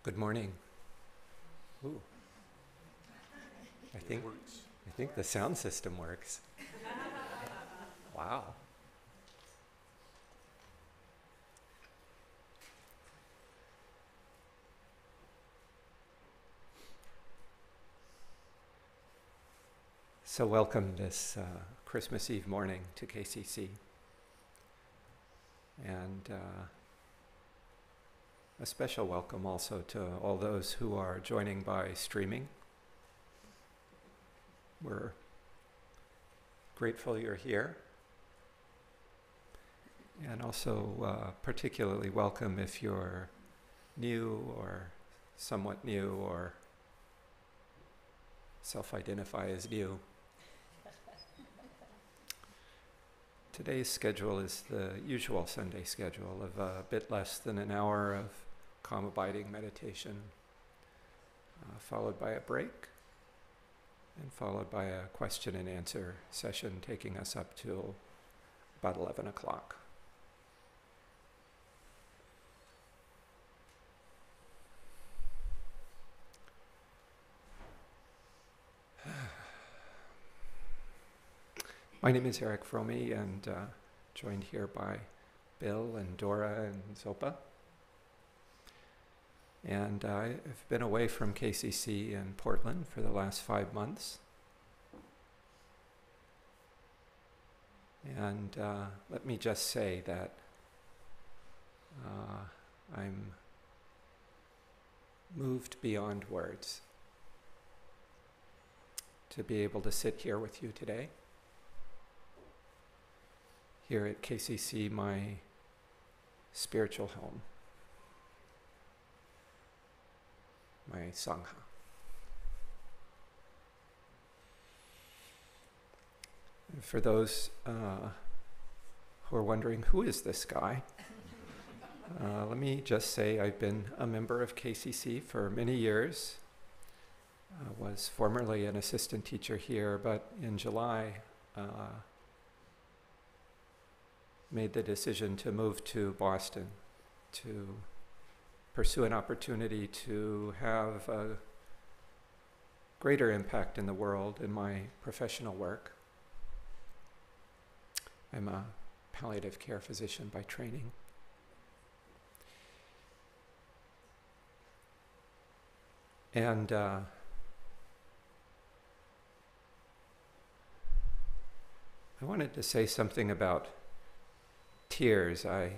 Good morning. Ooh, I It think works. I think the sound system works. Wow. So welcome this Christmas Eve morning to KCC, and a special welcome also to all those who are joining by streaming. We're grateful you're here, and also particularly welcome if you're new or somewhat new or self-identify as new. Today's schedule is the usual Sunday schedule of a bit less than an hour of calm abiding meditation, followed by a break, and followed by a question and answer session taking us up till about 11 o'clock. My name is Erik Fromme, and joined here by Bill and Dora and Zopa. And I've been away from KCC in Portland for the last 5 months. And let me just say that I'm moved beyond words to be able to sit here with you today. Here at KCC, my spiritual home, my Sangha. And for those who are wondering, who is this guy? Let me just say I've been a member of KCC for many years. Was formerly an assistant teacher here, but in July, made the decision to move to Boston to pursue an opportunity to have a greater impact in the world in my professional work. I'm a palliative care physician by training. And I wanted to say something about tears. I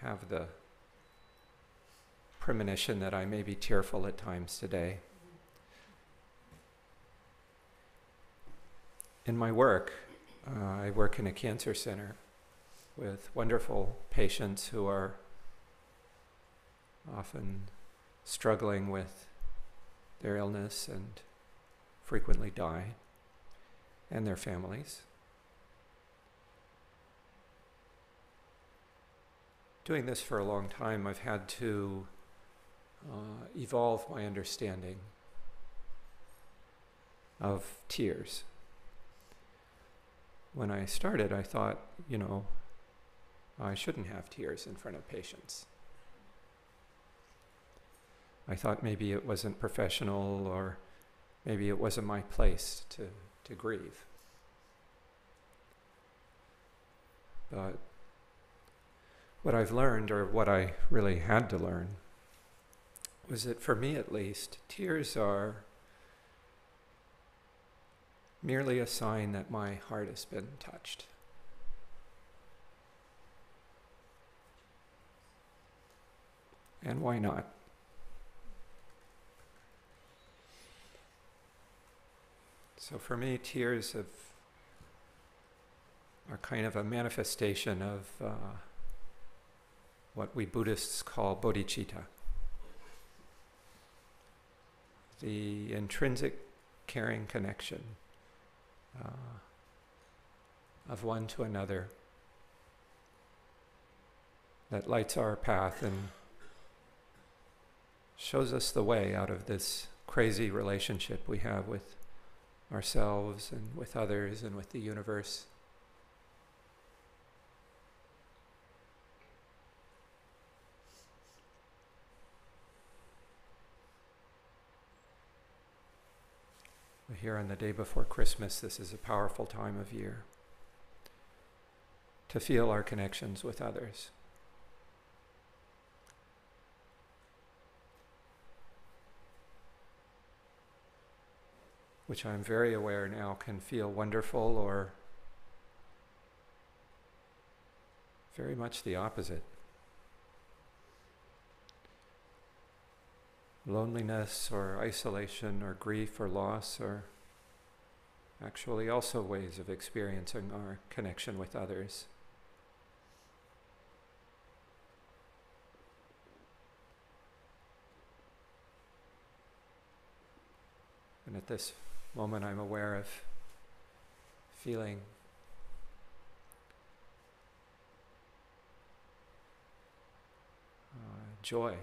have the premonition that I may be tearful at times today. In my work, I work in a cancer center with wonderful patients who are often struggling with their illness and frequently die, and their families. Doing this for a long time, I've had to evolve my understanding of tears. When I started, I thought, I shouldn't have tears in front of patients. I thought maybe it wasn't professional, or maybe it wasn't my place to grieve. But what I've learned, or what I really had to learn, was that for me at least, tears are merely a sign that my heart has been touched. And why not? So for me, tears are kind of a manifestation of what we Buddhists call bodhicitta, the intrinsic caring connection of one to another that lights our path and shows us the way out of this crazy relationship we have with ourselves and with others and with the universe. here on the day before Christmas, this is a powerful time of year to feel our connections with others. Which I'm very aware now can feel wonderful or very much the opposite. Loneliness or isolation or grief or loss are actually also ways of experiencing our connection with others. And at this moment I'm aware of feeling joy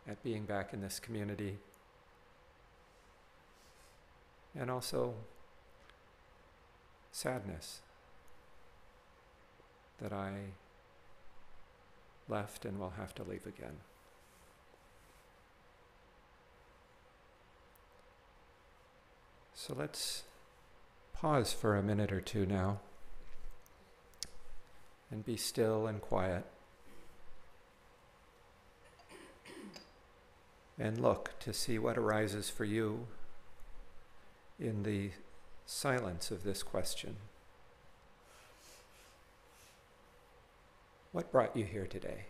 at being back in this community, and also sadness that I left and will have to leave again. So let's pause for a minute or two now and be still and quiet and look to see what arises for you in the silence of this question. What brought you here today?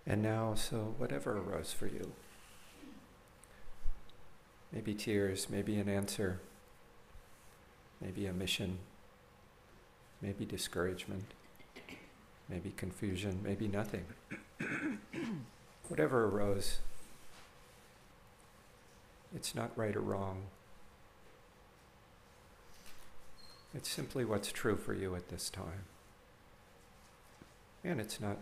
And now, so whatever arose for you, maybe tears, maybe an answer, maybe a mission, maybe discouragement, maybe confusion, maybe nothing. Whatever arose, it's not right or wrong. It's simply what's true for you at this time. And it's not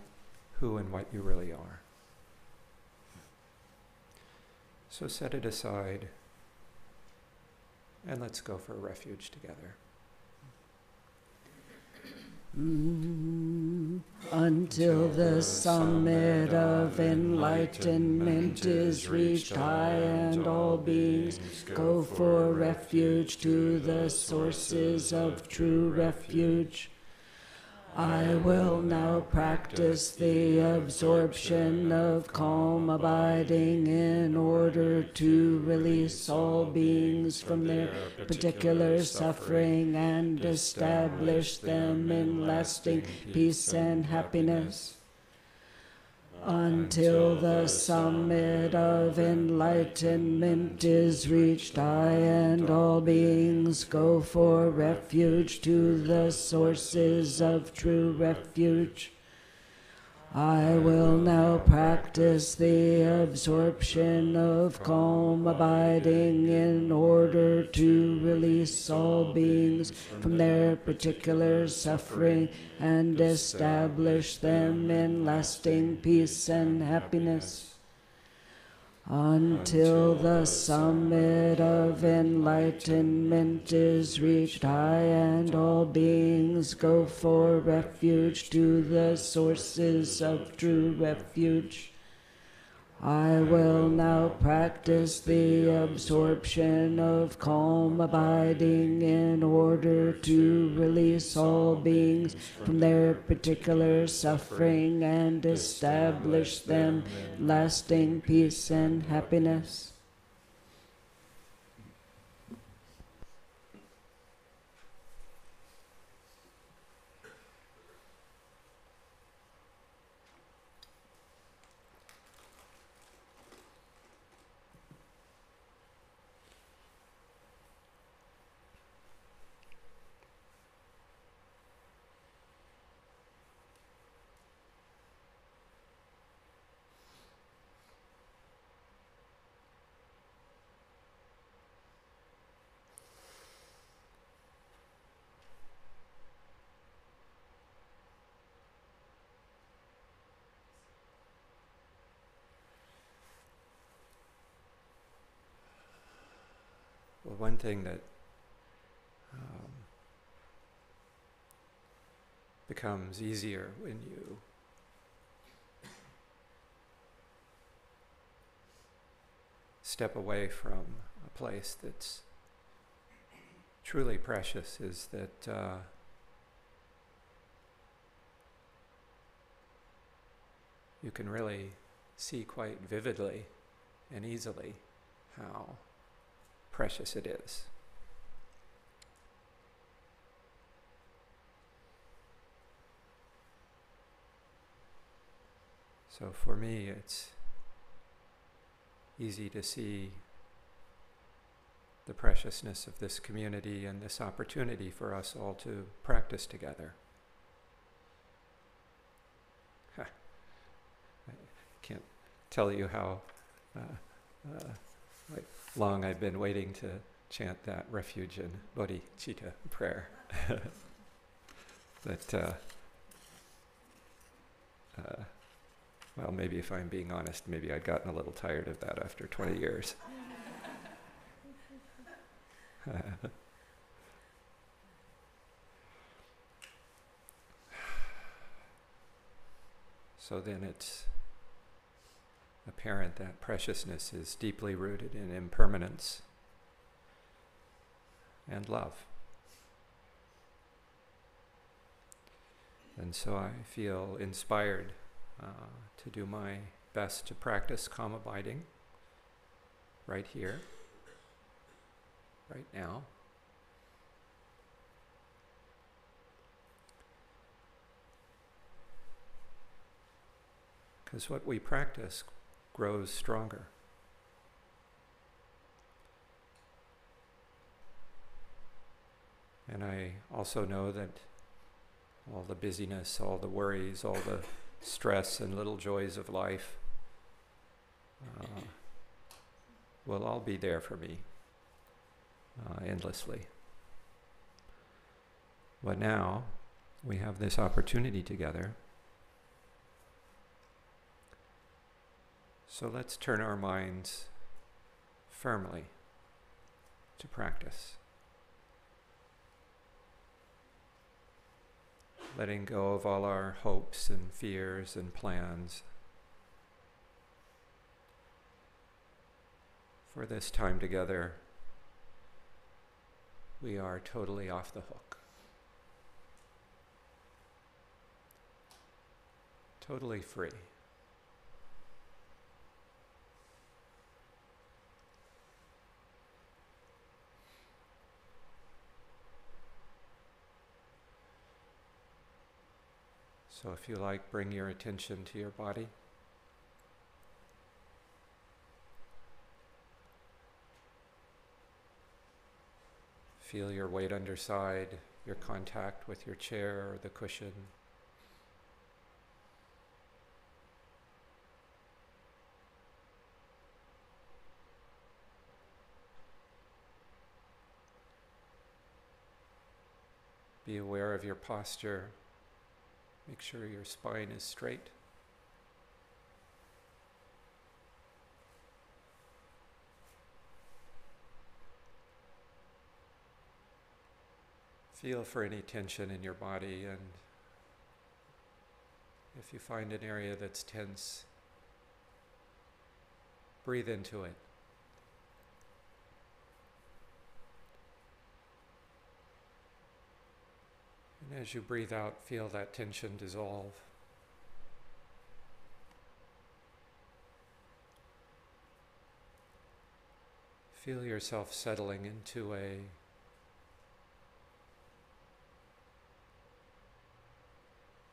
who and what you really are. So set it aside and let's go for refuge together. Until the summit of enlightenment is reached high and all beings go for refuge to the sources of true refuge. I will now practice the absorption of calm abiding in order to release all beings from their particular suffering and establish them in lasting peace and happiness. Until the summit of enlightenment is reached, I and all beings go for refuge to the sources of true refuge. I will now practice the absorption of calm abiding in order to release all beings from their particular suffering and establish them in lasting peace and happiness. Until the summit of enlightenment is reached high and all beings go for refuge to the sources of true refuge. I will now practice the absorption of calm abiding in order to release all beings from their particular suffering and establish them in lasting peace and happiness. Well, one thing that becomes easier when you step away from a place that's truly precious is that you can really see quite vividly and easily how precious it is. So for me, it's easy to see the preciousness of this community and this opportunity for us all to practice together. I can't tell you how long I've been waiting to chant that refuge and bodhicitta prayer. But well, maybe if I'm being honest, maybe I'd gotten a little tired of that after 20 years. So then it's apparent that preciousness is deeply rooted in impermanence and love. And so I feel inspired to do my best to practice calm abiding right here, right now. Because what we practice grows stronger. And I also know that all the busyness, all the worries, all the stress and little joys of life will all be there for me endlessly. But now we have this opportunity together. So let's turn our minds firmly to practice. Letting go of all our hopes and fears and plans for this time together. We are totally off the hook. Totally free. So if you like, bring your attention to your body. Feel your weight underside, your contact with your chair or the cushion. Be aware of your posture. Make sure your spine is straight. Feel for any tension in your body, and if you find an area that's tense, breathe into it. And as you breathe out, feel that tension dissolve. Feel yourself settling into a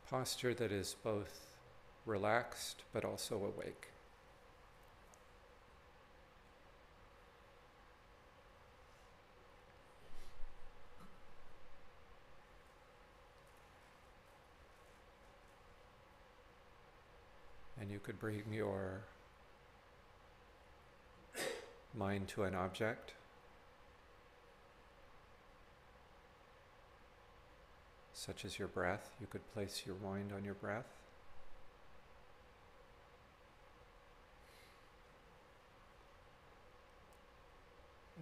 posture that is both relaxed but also awake. And you could bring your mind to an object, such as your breath. You could place your mind on your breath.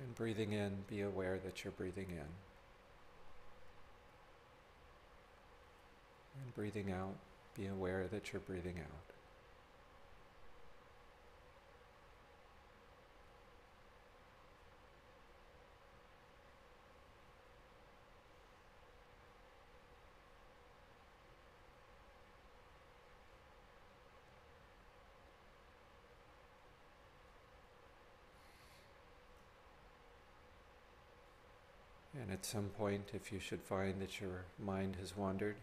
And breathing in, be aware that you're breathing in. And breathing out, be aware that you're breathing out. And at some point, if you should find that your mind has wandered,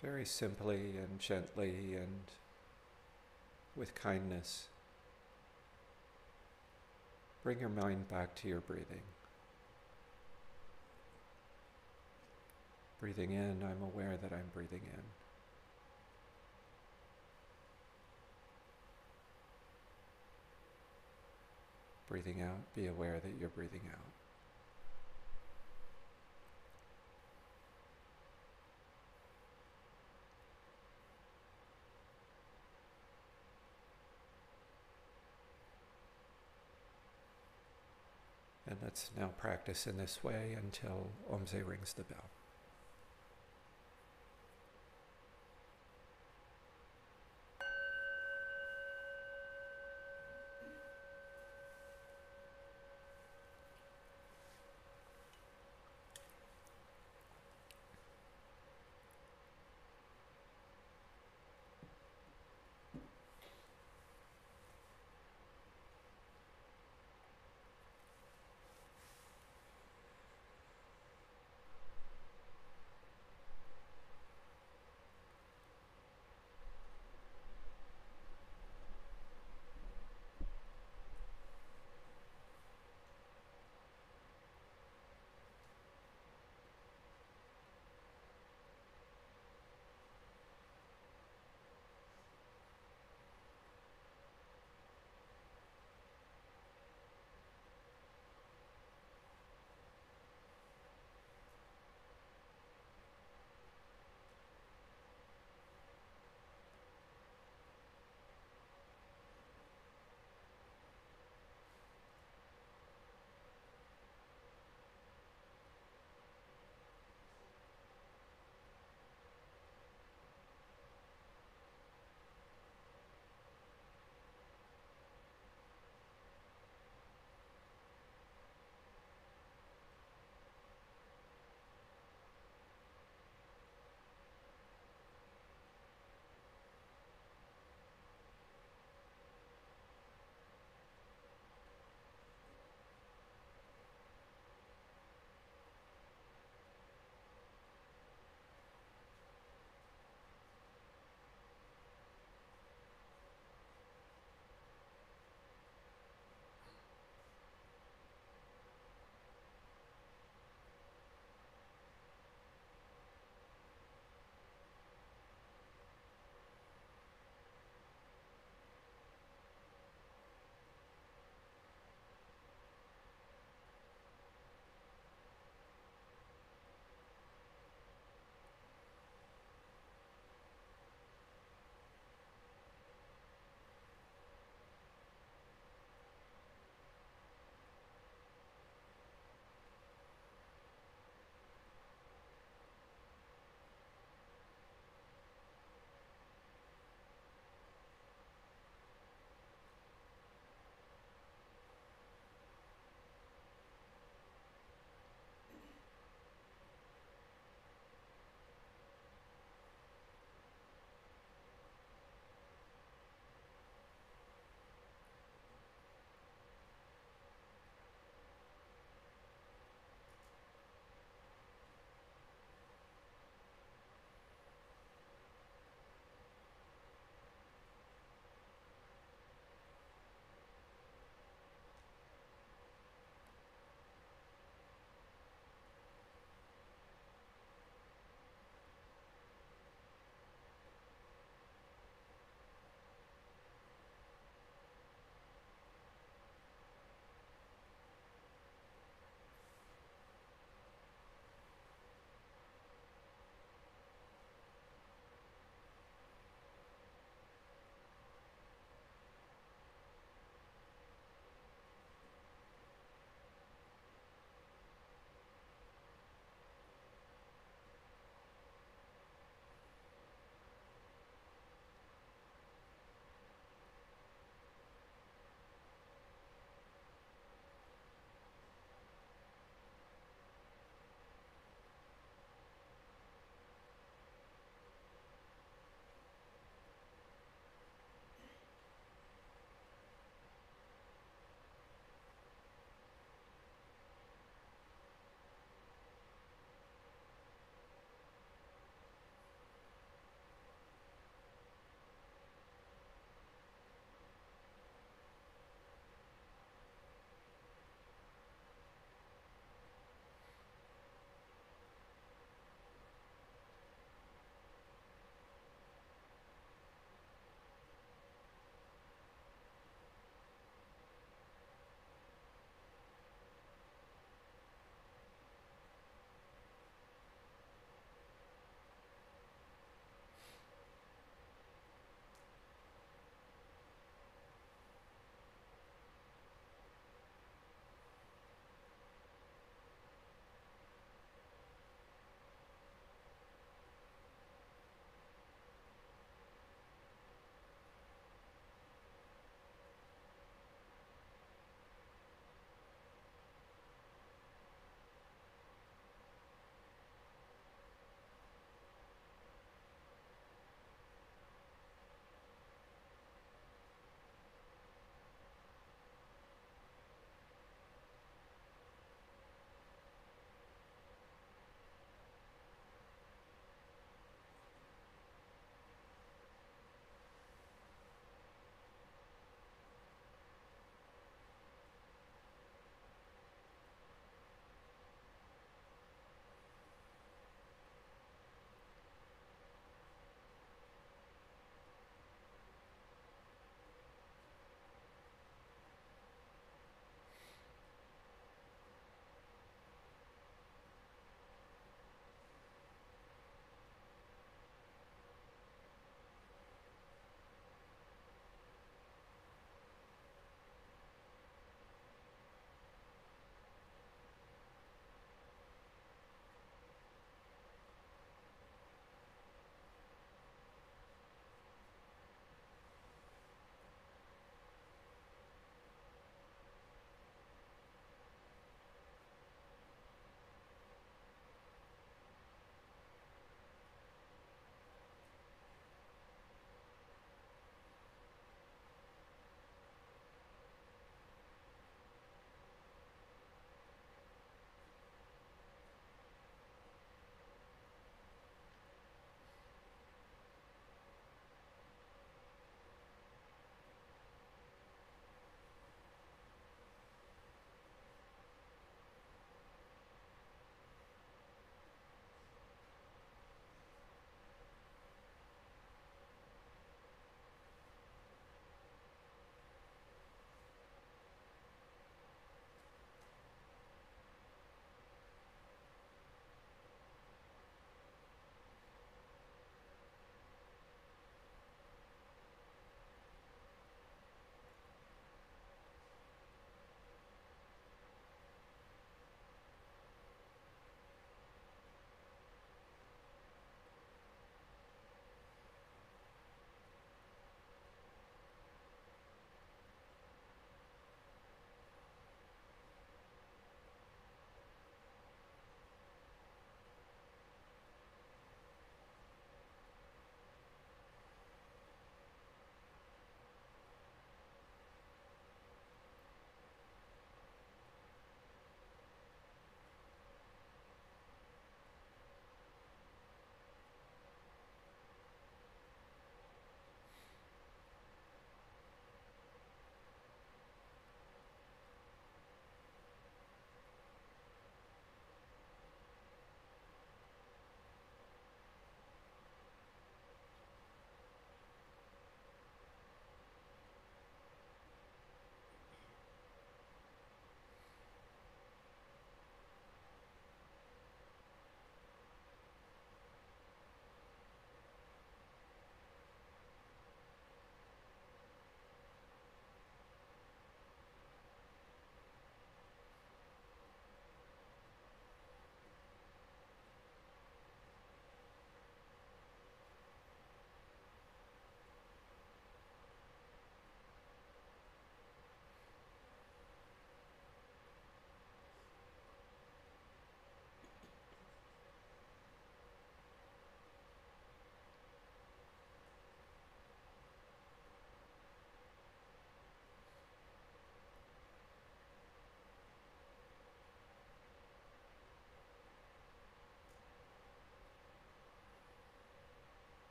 very simply and gently and with kindness, bring your mind back to your breathing. Breathing in, I'm aware that I'm breathing in. Breathing out, be aware that you're breathing out. And let's now practice in this way until Omze rings the bell.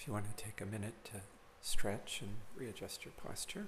If you want to take a minute to stretch and readjust your posture.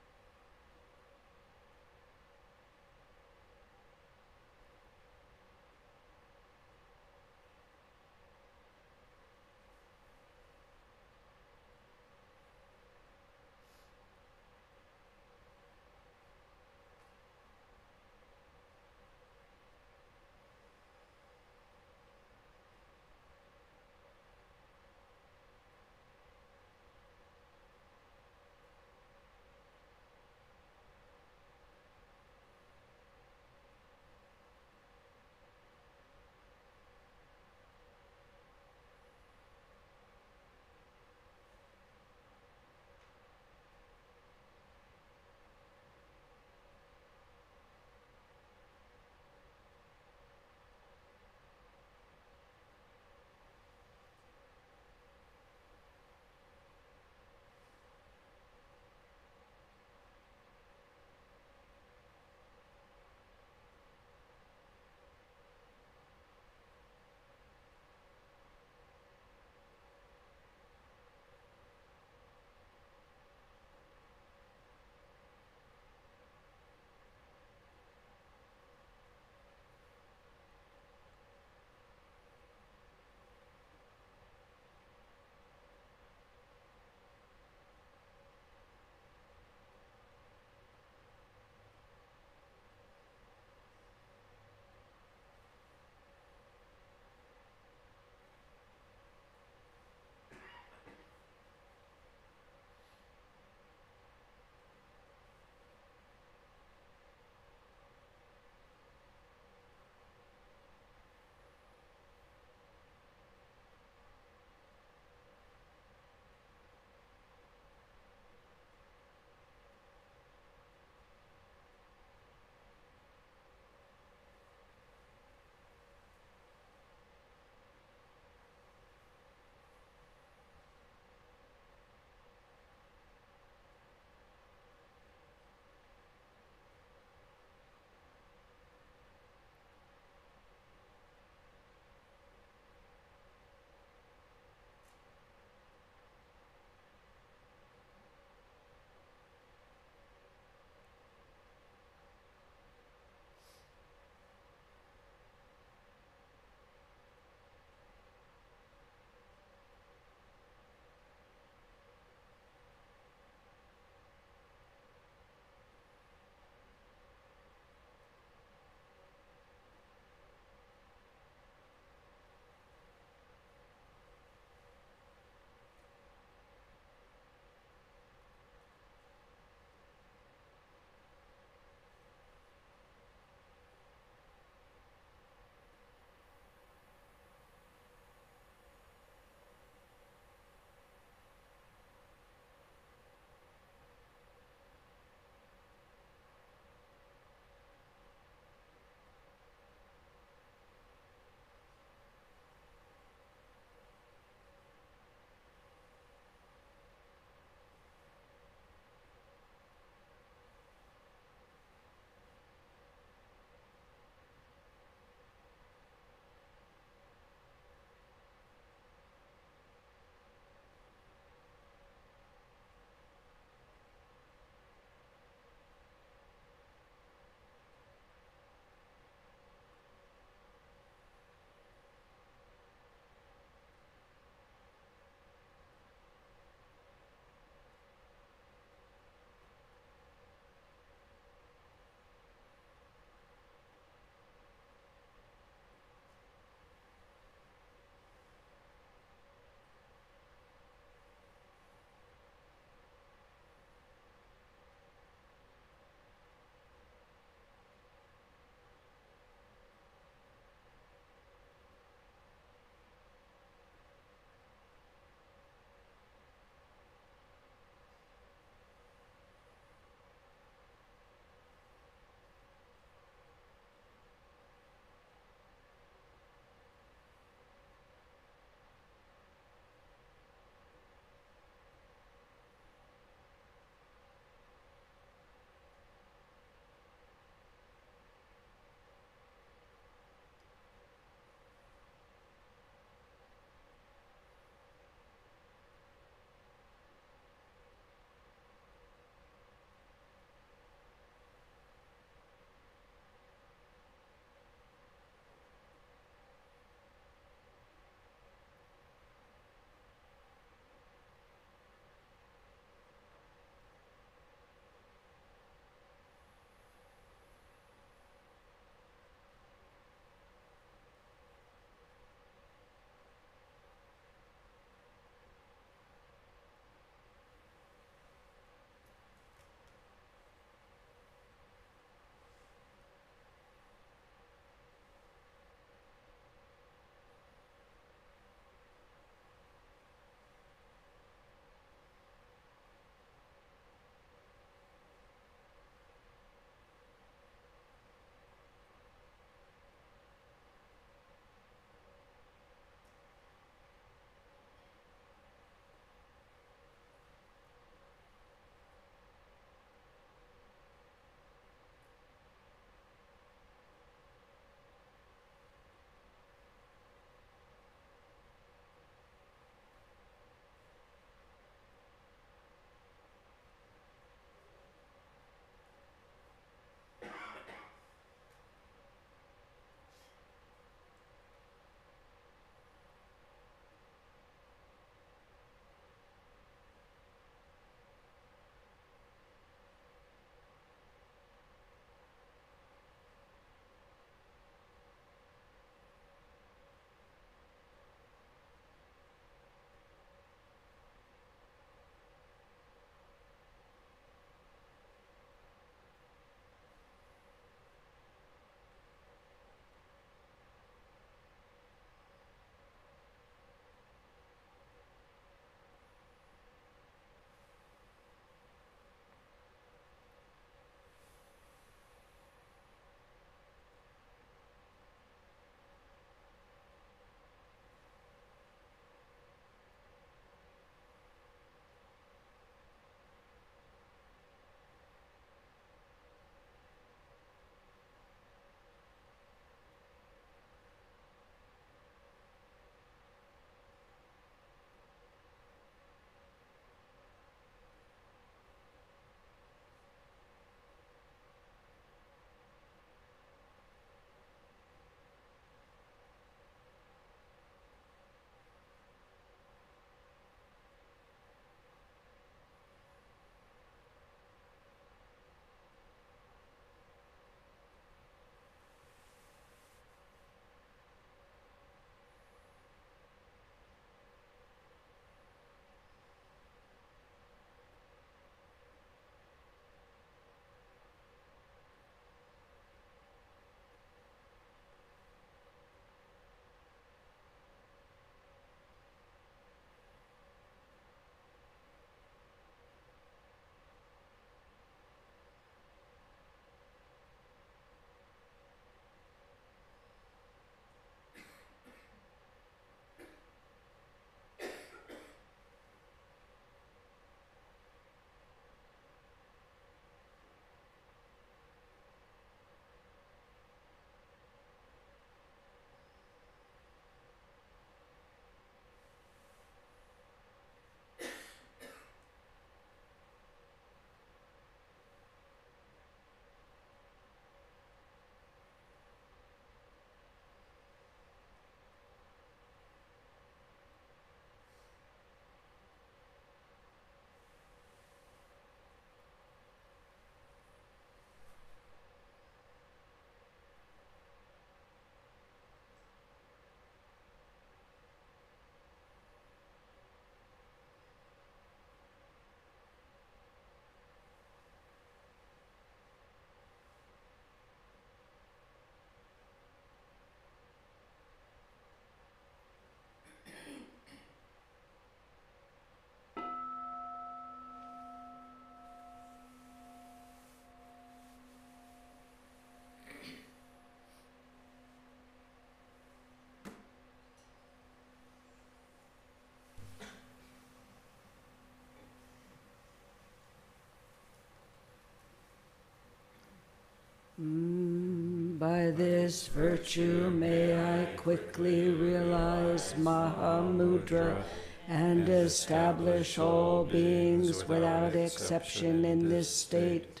By this virtue may I quickly realize Mahamudra and establish all beings without exception in this state.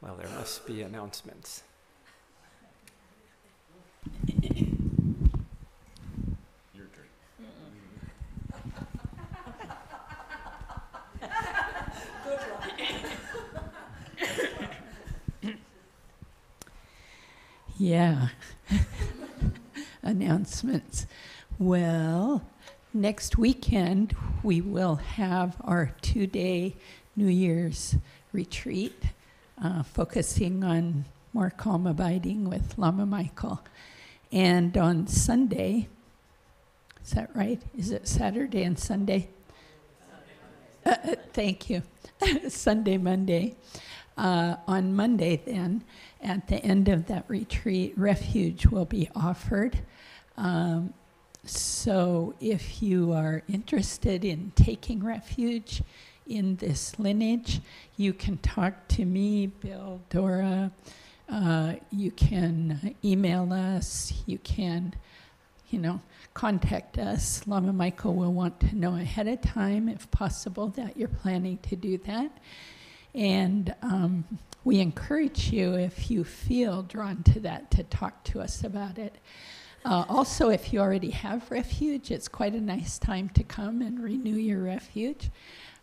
Well, there must be announcements. Your turn. Yeah. Announcements. Well, next weekend we will have our 2-day New Year's retreat, focusing on more calm abiding with Lama Michael. And on Sunday, is that right? Is it Saturday and Sunday? Thank you. Sunday, Monday. On Monday then, at the end of that retreat, refuge will be offered. So if you are interested in taking refuge in this lineage, you can talk to me, Bill, Dora. You can email us. You can, contact us. Lama Michael will want to know ahead of time, if possible, that you're planning to do that. And we encourage you, if you feel drawn to that, to talk to us about it. Also, if you already have refuge, it's quite a nice time to come and renew your refuge.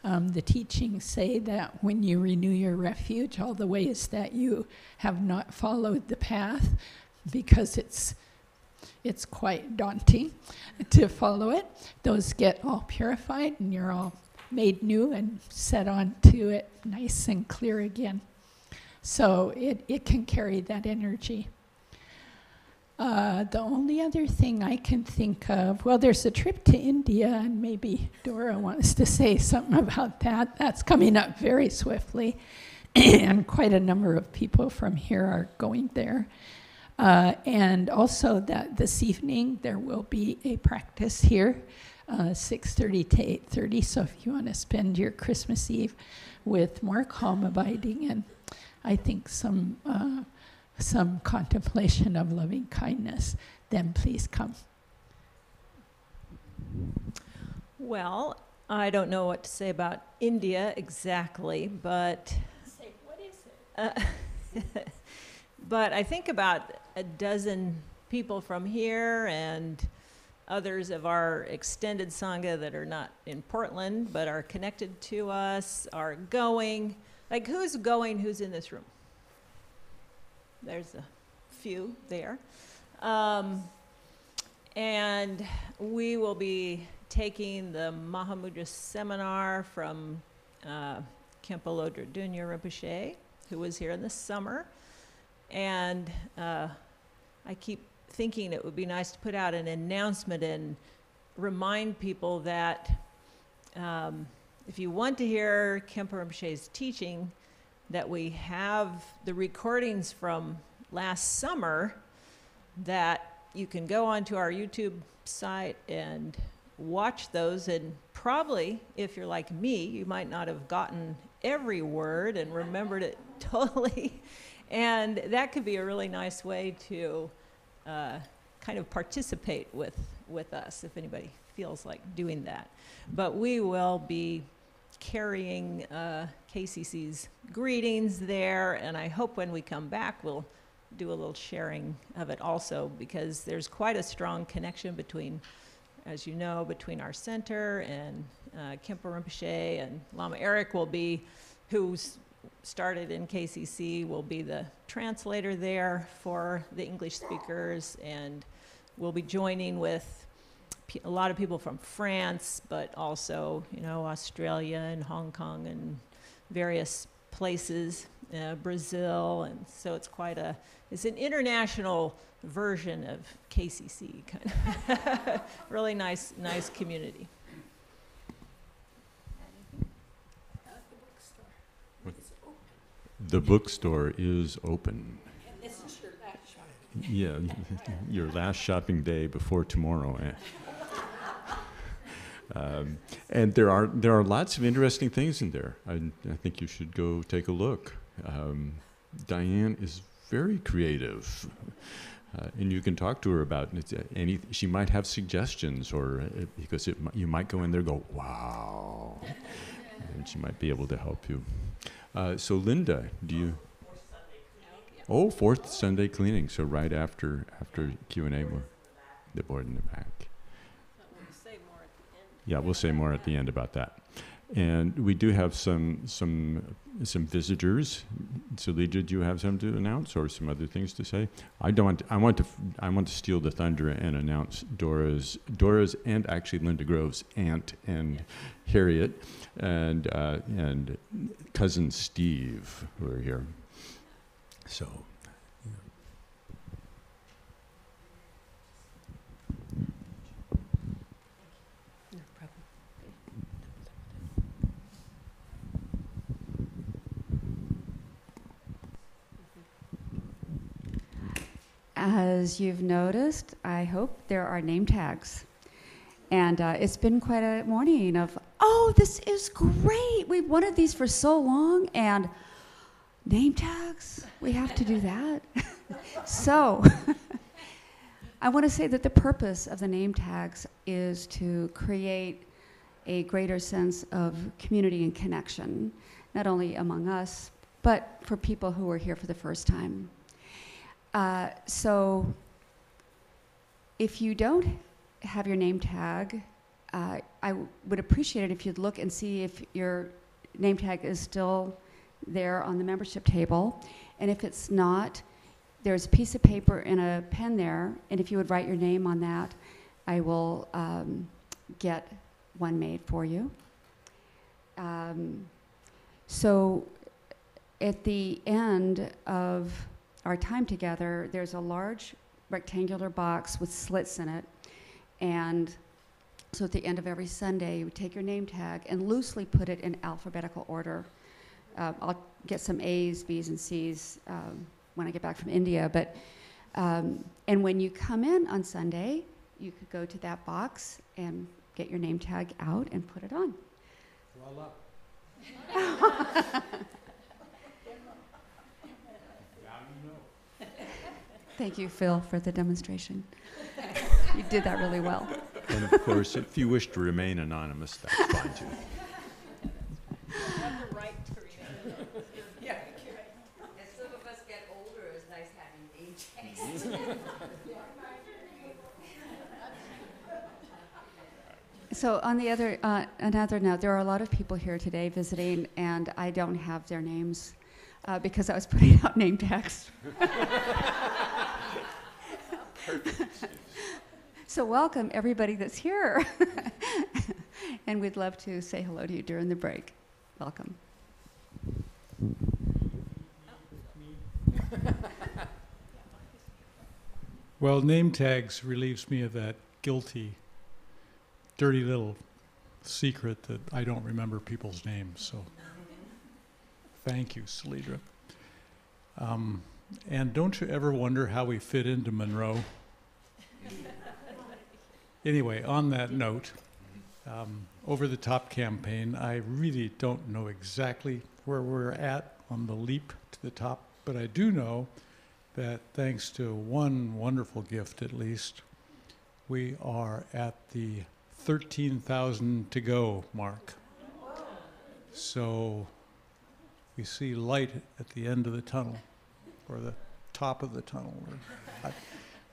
The teachings say that when you renew your refuge, all the ways that you have not followed the path, because it's quite daunting to follow it, those get all purified and you're all made new and set on to it nice and clear again. So it can carry that energy. The only other thing I can think of, well, there's a trip to India, and maybe Dora wants to say something about that. That's coming up very swiftly, and quite a number of people from here are going there. And also that this evening there will be a practice here, 6:30 to 8:30. So if you want to spend your Christmas Eve with more calm abiding and I think some contemplation of loving kindness, then please come. Well, I don't know what to say about India exactly, but Say, what is it? but I think about a dozen people from here and others of our extended Sangha that are not in Portland but are connected to us, are going. Like, who's going, who's in this room? There's a few there. And we will be taking the Mahamudra seminar from Khenpo Lodra Dunya Rinpoche, who was here in the summer. And I keep thinking it would be nice to put out an announcement and remind people that if you want to hear Khenpo Rinpoche's teaching, that we have the recordings from last summer that you can go onto our YouTube site and watch those. And probably, if you're like me, you might not have gotten every word and remembered it totally. And that could be a really nice way to kind of participate with us, if anybody feels like doing that. But we will be carrying KCC's greetings there, and I hope when we come back we'll do a little sharing of it also, because there's quite a strong connection between, as you know, between our center and Khenpo Rinpoche, and Lama Erik will be, who's started in KCC, will be the translator there for the English speakers, and we'll be joining with a lot of people from France, but also, you know, Australia and Hong Kong and various places, Brazil, and so it's an international version of KCC, kind of. Really nice community. The bookstore is open. And this is your last shot. Yeah, your last shopping day before tomorrow. And there are lots of interesting things in there. I think you should go take a look. Diane is very creative, and you can talk to her about any. She might have suggestions, or because you might go in there and go, wow, and she might be able to help you. So Linda, do you? Oh, fourth Sunday cleaning. So right after Q&A, the board in the back. Yeah, we'll say more at the end about that. And we do have some visitors. So Lee, did you have some to announce or some other things to say? I want to steal the thunder and announce Dora's and actually Linda Grove's aunt and Harriet and cousin Steve who are here. So. As you've noticed, I hope there are name tags. And it's been quite a morning of, oh, this is great. We've wanted these for so long. And name tags, we have to do that. So I want to say that the purpose of the name tags is to create a greater sense of community and connection, not only among us, but for people who are here for the first time. So if you don't have your name tag, I would appreciate it if you'd look and see if your name tag is still there on the membership table. And if it's not, there's a piece of paper and a pen there, and if you would write your name on that, I will get one made for you. So at the end of our time together, there's a large rectangular box with slits in it, and so at the end of every Sunday, you would take your name tag and loosely put it in alphabetical order. I'll get some A's, B's, and C's when I get back from India, but and when you come in on Sunday, you could go to that box and get your name tag out and put it on. Voila. Thank you, Phil, for the demonstration. You did that really well. And of course, if you wish to remain anonymous, that's fine too. You have the right to remain. Yeah. As some of us get older, it's nice having name tags. So on the another note, there are a lot of people here today visiting, and I don't have their names because I was putting out name tags. So welcome everybody that's here. And we'd love to say hello to you during the break. Welcome. Well, name tags relieves me of that guilty, dirty little secret that I don't remember people's names. So thank you, Salidra. And don't you ever wonder how we fit into Monroe? Anyway, on that note, over the top campaign, I really don't know exactly where we're at on the leap to the top, but I do know that thanks to one wonderful gift at least, we are at the 13,000 to go mark. So we see light at the end of the tunnel, or the top of the tunnel.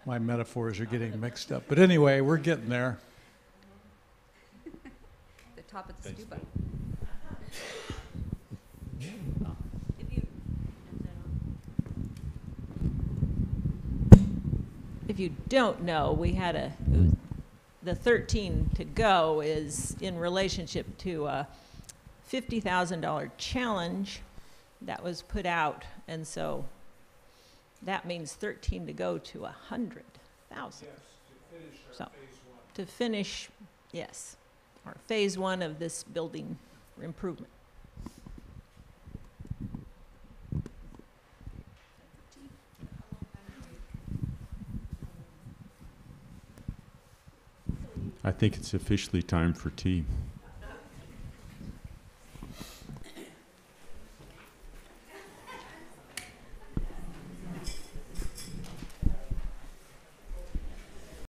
My metaphors are getting mixed up. But anyway, we're getting there. The top of the stupa. if you don't know, we had the 13 to go is in relationship to a $50,000 challenge that was put out, and so that means 13 to go to 100,000. Yes, to finish our So, phase one. To finish, yes, our phase one of this building improvement. I think it's officially time for tea.